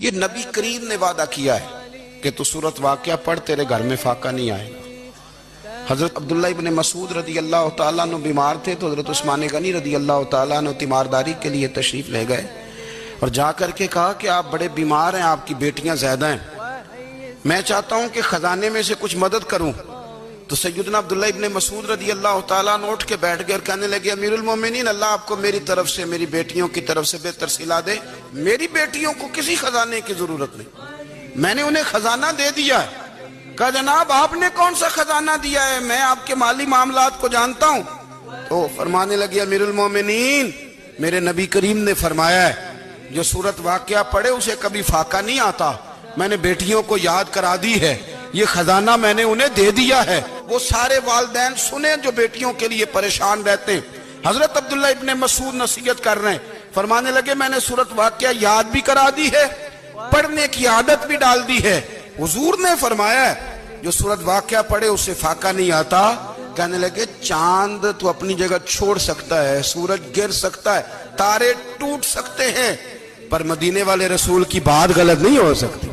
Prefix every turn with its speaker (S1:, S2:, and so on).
S1: یہ نبی کریم نے وعدہ کیا ہے کہ تو سورت واقعہ پڑھ تیرے گھر میں فاقہ نہیں آئے گا۔ حضرت عبداللہ ابن مسعود رضی اللہ تعالیٰ عنہ بیمار تھے تو حضرت عثمان غنی رضی اللہ تعالیٰ عنہ تیمارداری کے لیے تشریف لے گئے اور جا کر کے کہا کہ آپ بڑے بیمار ہیں، آپ کی بیٹیاں زیادہ ہیں، میں چاہتا ہوں کہ خزانے میں سے کچھ مدد کروں۔ تو سیدنا عبداللہ ابن مسعود رضی اللہ تعالیٰ عنہ اٹھ کے بیٹھ گئے اور کہنے لگے امیر المومنین، اللہ آپ کو میری طرف سے، میری بیٹیوں کی طرف سے بہتر صلہ دے، میری بیٹیوں کو کسی خزانے کی ضرورت نہیں، میں نے انہیں خزانہ دے دیا ہے۔ کہا جناب آپ نے کون سا خزانہ دیا ہے، میں آپ کے مالی معاملات کو جانتا ہوں۔ تو فرمانے لگے امیر المومنین، میرے نبی کریم نے فرمایا ہے جو سورت واقعہ پڑھے اسے کبھی فاقہ نہیں آتا، میں نے بیٹیوں کو یاد کرا دی ہے، یہ خزانہ میں نے انہیں دے دیا ہے۔ وہ سارے والدین سنیں جو بیٹیوں کے لیے پریشان رہتے ہیں۔ حضرت عبداللہ ابن مسعود نصیحت کر رہے ہیں، فرمانے لگے میں نے سورت واقعہ یاد بھی کرا دی ہے، پڑھنے کی عادت بھی ڈال دی ہے۔ حضور نے فرمایا ہے جو سورت واقعہ پڑھے اسے فاقہ نہیں آتا۔ کہنے لگے چاند تو اپنی جگہ چھوڑ سکتا ہے، سورج گر سکتا ہے، تارے ٹوٹ سکتے ہیں، پر مدینے والے رسول کی بات غلط نہیں ہو سکتی۔